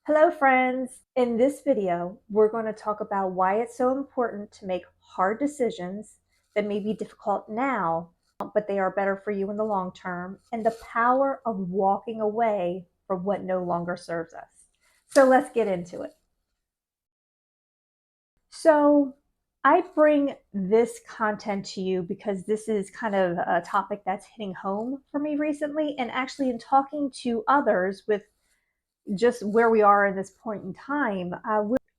Hello friends! In this video, we're going to talk about why it's so important to make hard decisions that may be difficult now, but they are better for you in the long term, and the power of walking away from what no longer serves us. So let's get into it. So I bring this content to you because this is kind of a topic that's hitting home for me recently, and actually in talking to others with just where we are in this point in time,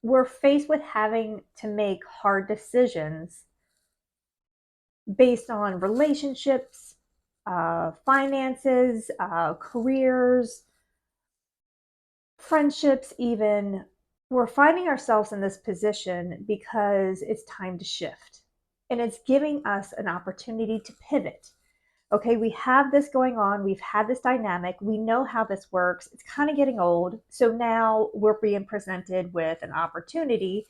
we're faced with having to make hard decisions based on relationships, finances, careers, friendships, even. We're finding ourselves in this position because it's time to shift. And it's giving us an opportunity to pivot. Okay, we have this going on. We've had this dynamic. We know how this works. It's kind of getting old. So now we're being presented with an opportunity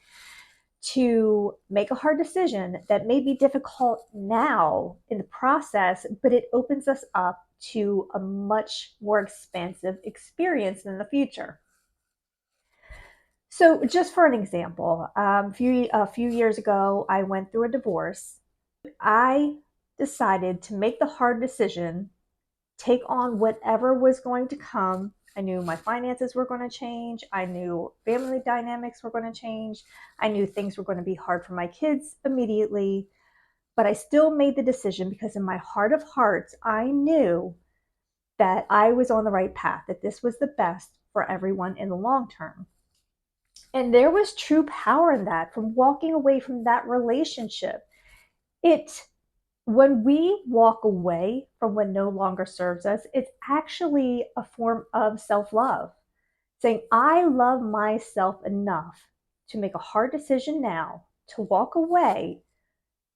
to make a hard decision that may be difficult now in the process, but it opens us up to a much more expansive experience in the future. So, just for an example, a few years ago, I went through a divorce. I decided to make the hard decision, take on whatever was going to come. I knew my finances were going to change. I knew family dynamics were going to change. I knew things were going to be hard for my kids immediately. But I still made the decision because in my heart of hearts, I knew that I was on the right path, that this was the best for everyone in the long term. And there was true power in that, from walking away from that relationship. It When we walk away from what no longer serves us, it's actually a form of self love. Saying, I love myself enough to make a hard decision now to walk away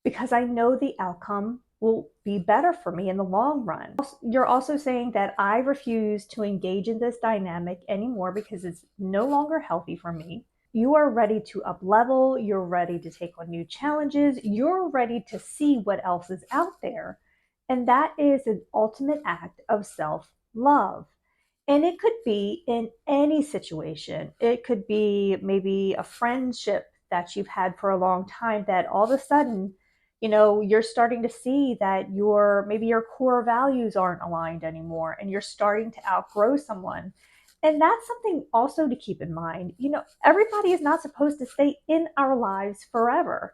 because I know the outcome will be better for me in the long run. You're also saying that I refuse to engage in this dynamic anymore because it's no longer healthy for me. You are ready to up level, you're ready to take on new challenges, you're ready to see what else is out there. And that is an ultimate act of self love. And it could be in any situation. It could be maybe a friendship that you've had for a long time that all of a sudden, you're starting to see that maybe your core values aren't aligned anymore and you're starting to outgrow someone. And that's something also to keep in mind. Everybody is not supposed to stay in our lives forever.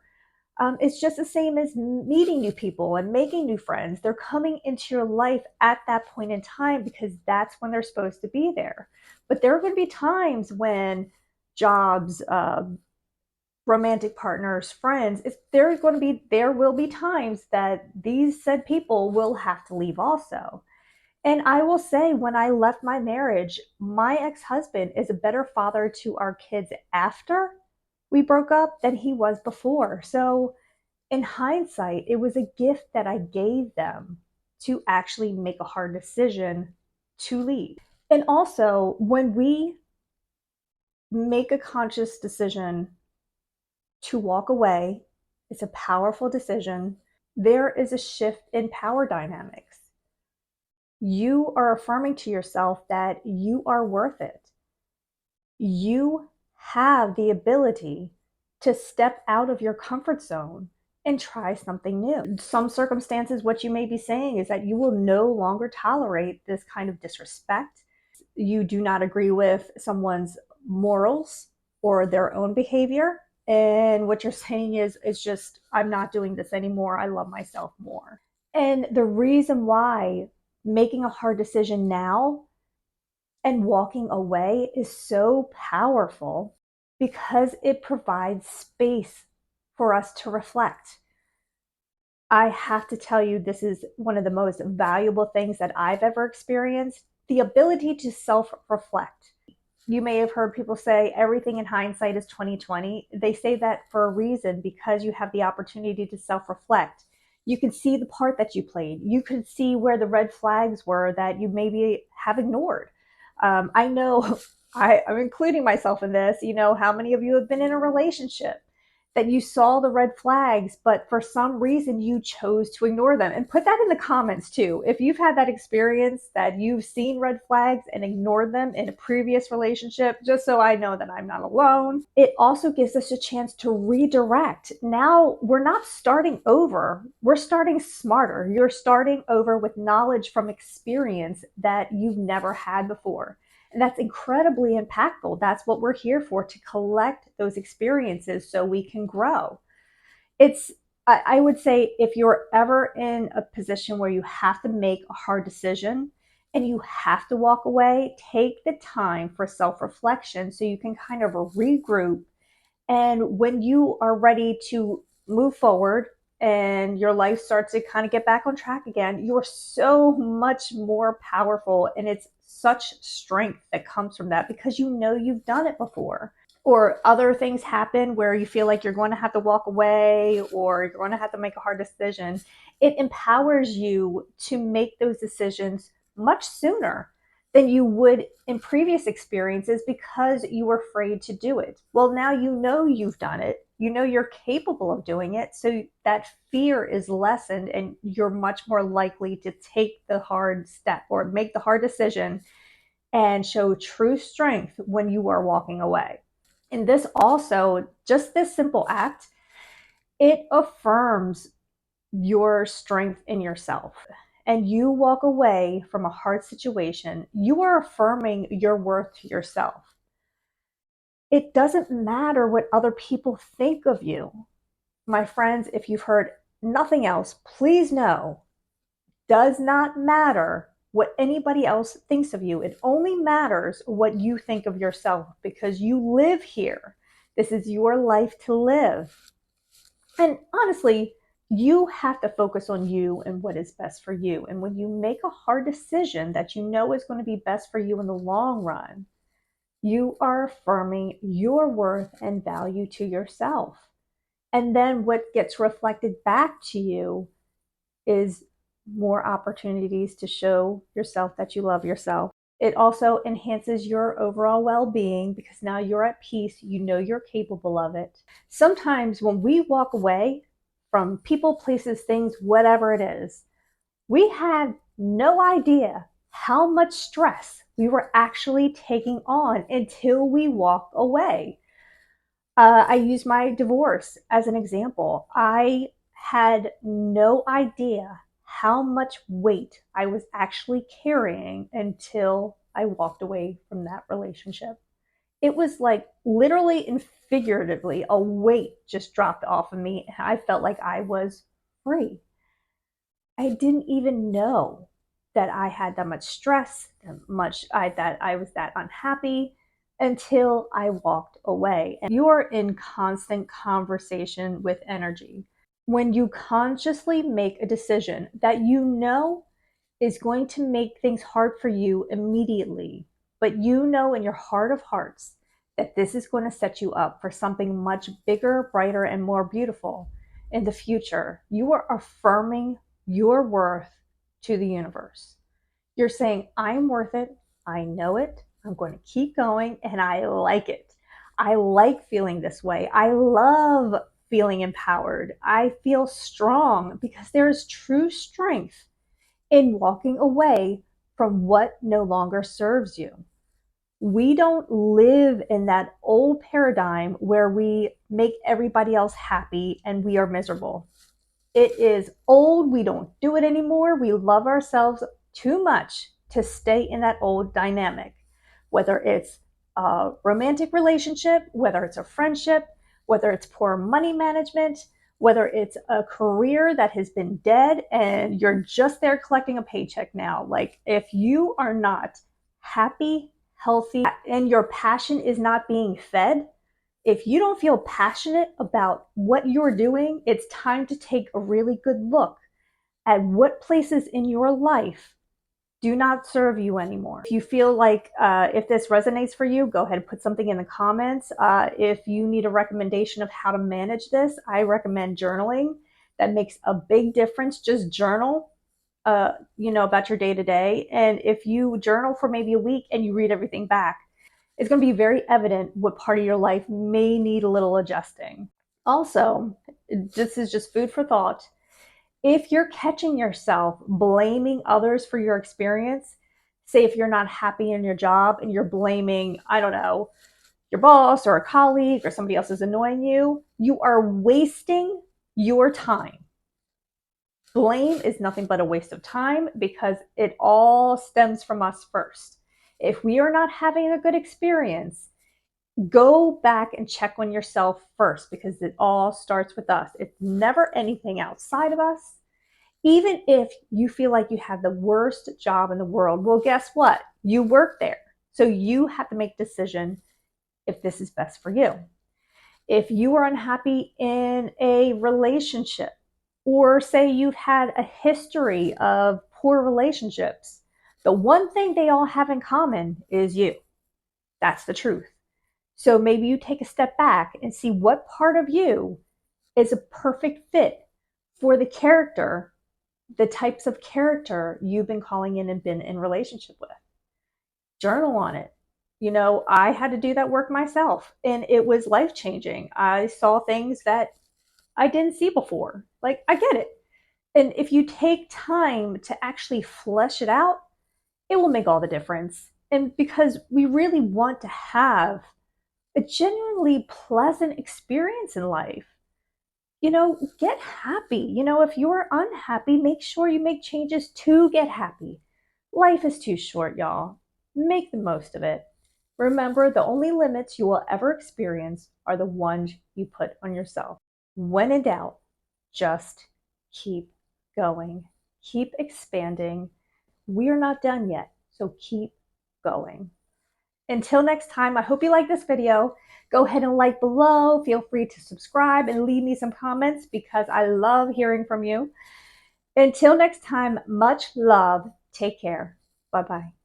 It's just the same as meeting new people and making new friends. They're coming into your life at that point in time because that's when they're supposed to be there. But there are going to be times when jobs, romantic partners, friends, there will be times that these said people will have to leave also. And I will say, when I left my marriage, my ex-husband is a better father to our kids after we broke up than he was before. So in hindsight, it was a gift that I gave them to actually make a hard decision to leave. And also, when we make a conscious decision to walk away, it's a powerful decision. There is a shift in power dynamics. You are affirming to yourself that you are worth it. You have the ability to step out of your comfort zone and try something new. In some circumstances, what you may be saying is that you will no longer tolerate this kind of disrespect. You do not agree with someone's morals or their own behavior. And what you're saying is, it's just, I'm not doing this anymore. I love myself more. And the reason why making a hard decision now and walking away is so powerful because it provides space for us to reflect. I have to tell you, this is one of the most valuable things that I've ever experienced, the ability to self-reflect. You may have heard people say everything in hindsight is 2020. They say that for a reason, because you have the opportunity to self-reflect. You can see the part that you played. You could see where the red flags were that you maybe have ignored. I know I'm including myself in this. How many of you have been in a relationship that you saw the red flags, but for some reason you chose to ignore them. And put that in the comments too. If you've had that experience that you've seen red flags and ignored them in a previous relationship, just so I know that I'm not alone. It also gives us a chance to redirect. Now we're not starting over, we're starting smarter. You're starting over with knowledge from experience that you've never had before. And that's incredibly impactful. That's what we're here for, to collect those experiences so we can grow. It's, I would say, if you're ever in a position where you have to make a hard decision and you have to walk away, take the time for self reflection so you can kind of regroup. And when you are ready to move forward and your life starts to kind of get back on track again, you're so much more powerful. And it's such strength that comes from that because you know you've done it before. Or other things happen where you feel like you're going to have to walk away or you're going to have to make a hard decision. It empowers you to make those decisions much sooner than you would in previous experiences because you were afraid to do it. Well, now you know you've done it. You know you're capable of doing it. So that fear is lessened and you're much more likely to take the hard step or make the hard decision and show true strength when you are walking away. And this also, just this simple act, it affirms your strength in yourself. And you walk away from a hard situation, you are affirming your worth to yourself. It doesn't matter what other people think of you. My friends, if you've heard nothing else, please know, does not matter what anybody else thinks of you. It only matters what you think of yourself because you live here. This is your life to live. And honestly, you have to focus on you and what is best for you. And when you make a hard decision that you know is going to be best for you in the long run, you are affirming your worth and value to yourself. And then what gets reflected back to you is more opportunities to show yourself that you love yourself. It also enhances your overall well-being because now you're at peace, you know you're capable of it. Sometimes when we walk away from people, places, things, whatever it is, we had no idea how much stress we were actually taking on until we walk away. I use my divorce as an example. I had no idea how much weight I was actually carrying until I walked away from that relationship. It was like literally and figuratively, a weight just dropped off of me. I felt like I was free. I didn't even know that I had that much stress, that I was that unhappy until I walked away. And you are in constant conversation with energy. When you consciously make a decision that you know is going to make things hard for you immediately, but you know in your heart of hearts that this is going to set you up for something much bigger, brighter, and more beautiful in the future, you are affirming your worth to the universe. You're saying, I'm worth it. I know it. I'm going to keep going and I like it. I like feeling this way. I love feeling empowered. I feel strong because there is true strength in walking away from what no longer serves you. We don't live in that old paradigm where we make everybody else happy and we are miserable. It is old. We don't do it anymore. We love ourselves too much to stay in that old dynamic, whether it's a romantic relationship, whether it's a friendship, whether it's poor money management, whether it's a career that has been dead and you're just there collecting a paycheck now. Like, if you are not happy, healthy, and your passion is not being fed, if you don't feel passionate about what you're doing, it's time to take a really good look at what places in your life do not serve you anymore. If you feel like if this resonates for you, go ahead and put something in the comments. If you need a recommendation of how to manage this, I recommend journaling. That makes a big difference. Just journal, about your day to day. And if you journal for maybe a week and you read everything back, it's going to be very evident what part of your life may need a little adjusting. Also, this is just food for thought. If you're catching yourself blaming others for your experience, say if you're not happy in your job and you're blaming, I don't know, your boss or a colleague or somebody else is annoying you, you are wasting your time. Blame is nothing but a waste of time because it all stems from us first. If we are not having a good experience, go back and check on yourself first because it all starts with us. It's never anything outside of us. Even if you feel like you have the worst job in the world, well, guess what? You work there. So you have to make a decision if this is best for you. If you are unhappy in a relationship, or say you've had a history of poor relationships, the one thing they all have in common is you. That's the truth. So maybe you take a step back and see what part of you is a perfect fit for the character, the types of character you've been calling in and been in relationship with. Journal on it. You know, I had to do that work myself and it was life changing. I saw things that I didn't see before. Like, I get it. And if you take time to actually flesh it out, it will make all the difference. And because we really want to have a genuinely pleasant experience in life, you know, get happy. You know, if you're unhappy, make sure you make changes to get happy. Life is too short, y'all. Make the most of it. Remember, the only limits you will ever experience are the ones you put on yourself. When in doubt, just keep going, keep expanding. We are not done yet, so keep going. Until next time, I hope you like this video. Go ahead and like below. Feel free to subscribe and leave me some comments because I love hearing from you. Until next time, much love. Take care. Bye-bye.